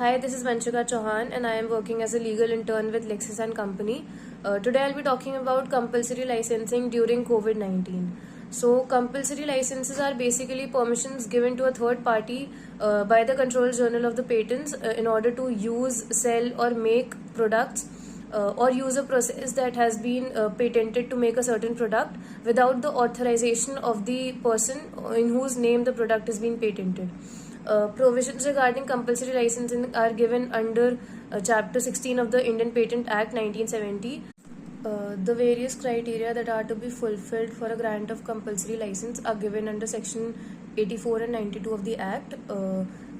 Hi, this is Vanshika Chauhan and I am working as a legal intern with Lexis and Company. Today I'll be talking about compulsory licensing during COVID-19. So, compulsory licenses are basically permissions given to a third party by the Control Journal of the Patents in order to use, sell, or make products or use a process that has been patented to make a certain product without the authorization of the person in whose name the product is being patented. Provisions regarding compulsory licensing are given under Chapter 16 of the Indian Patent Act 1970. The various criteria that are to be fulfilled for a grant of compulsory license are given under Section 84 and 92 of the Act.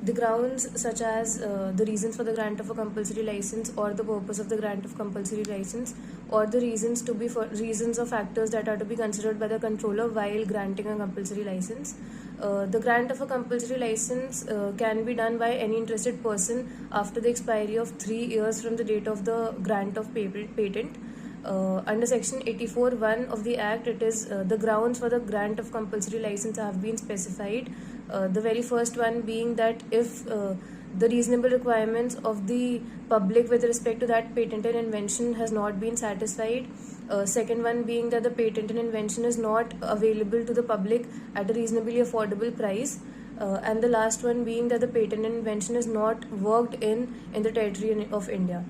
The grounds such as the reasons for the grant of a compulsory license or the purpose of the grant of compulsory license or the reasons or factors that are to be considered by the controller while granting a compulsory license. The grant of a compulsory license can be done by any interested person after the expiry of 3 years from the date of the grant of patent. Under Section 84(1) of the Act, it is the grounds for the grant of compulsory license have been specified. The very first one being that if the reasonable requirements of the public with respect to that patented invention has not been satisfied. Second one being that the patented invention is not available to the public at a reasonably affordable price. And the last one being that the patented invention is not worked in the territory of India.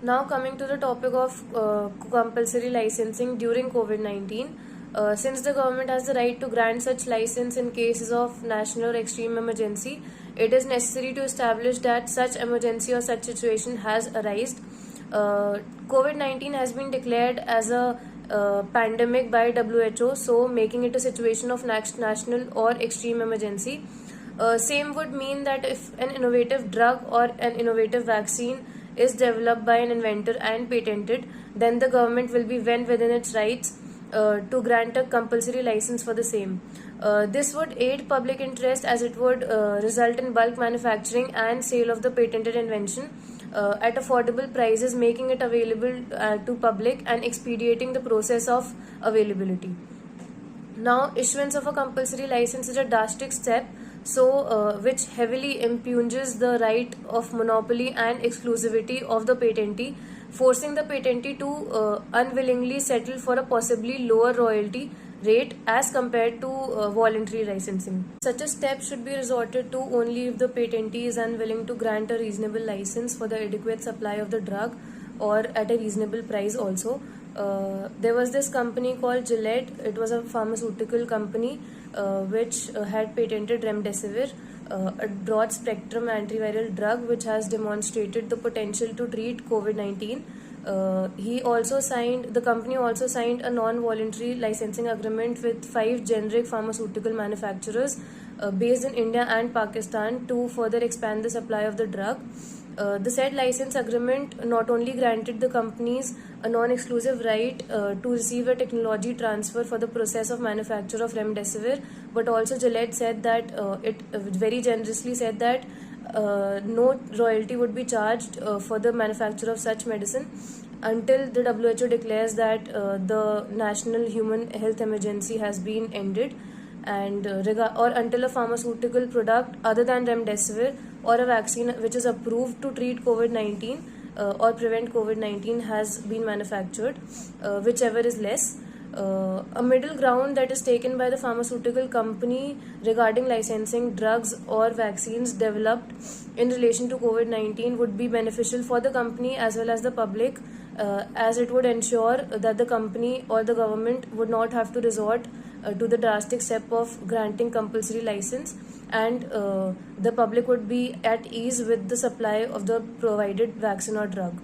Now coming to the topic of compulsory licensing during COVID-19. Since the government has the right to grant such license in cases of national or extreme emergency, it is necessary to establish that such emergency or such situation has arisen. COVID-19 has been declared as a pandemic by WHO, so making it a situation of national or extreme emergency. Same would mean that if an innovative drug or an innovative vaccine is developed by an inventor and patented, then the government will be well within its rights to grant a compulsory license for the same. This would aid public interest as it would result in bulk manufacturing and sale of the patented invention at affordable prices, making it available to public and expediting the process of availability. Now, issuance of a compulsory license is a drastic step which heavily impugns the right of monopoly and exclusivity of the patentee, forcing the patentee to unwillingly settle for a possibly lower royalty rate as compared to voluntary licensing. Such a step should be resorted to only if the patentee is unwilling to grant a reasonable license for the adequate supply of the drug or at a reasonable price also. There was this company called Gillette. It was a pharmaceutical company which had patented remdesivir, a broad spectrum antiviral drug which has demonstrated the potential to treat COVID-19. The company also signed a non-voluntary licensing agreement with 5 generic pharmaceutical manufacturers based in India and Pakistan to further expand the supply of the drug. The said license agreement not only granted the companies a non-exclusive right to receive a technology transfer for the process of manufacture of remdesivir, but also Gillette said that it very generously said that no royalty would be charged for the manufacture of such medicine until the WHO declares that the national human health emergency has been ended, and or until a pharmaceutical product other than remdesivir or a vaccine which is approved to treat COVID-19 or prevent COVID-19 has been manufactured, whichever is less. A middle ground that is taken by the pharmaceutical company regarding licensing drugs or vaccines developed in relation to COVID-19 would be beneficial for the company as well as the public, as it would ensure that the company or the government would not have to resort to the drastic step of granting compulsory license, and the public would be at ease with the supply of the provided vaccine or drug.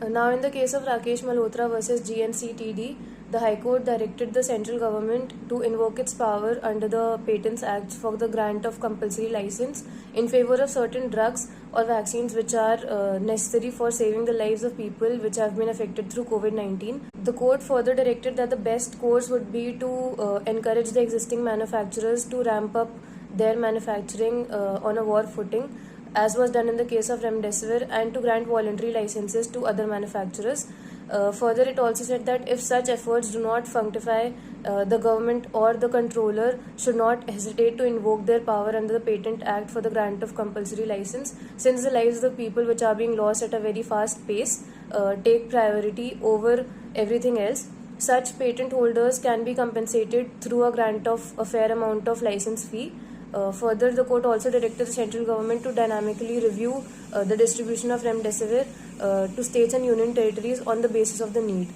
Now, in the case of Rakesh Malhotra versus GNCTD, the High Court directed the central government to invoke its power under the Patents Act for the grant of compulsory license in favor of certain drugs or vaccines which are necessary for saving the lives of people which have been affected through COVID-19. The court further directed that the best course would be to encourage the existing manufacturers to ramp up their manufacturing on a war footing, as was done in the case of remdesivir, and to grant voluntary licenses to other manufacturers. Further, it also said that if such efforts do not fructify, the government or the controller should not hesitate to invoke their power under the Patent Act for the grant of compulsory license, since the lives of the people which are being lost at a very fast pace take priority over everything else. Such patent holders can be compensated through a grant of a fair amount of license fee. Further, the court also directed the central government to dynamically review the distribution of remdesivir to states and union territories on the basis of the need.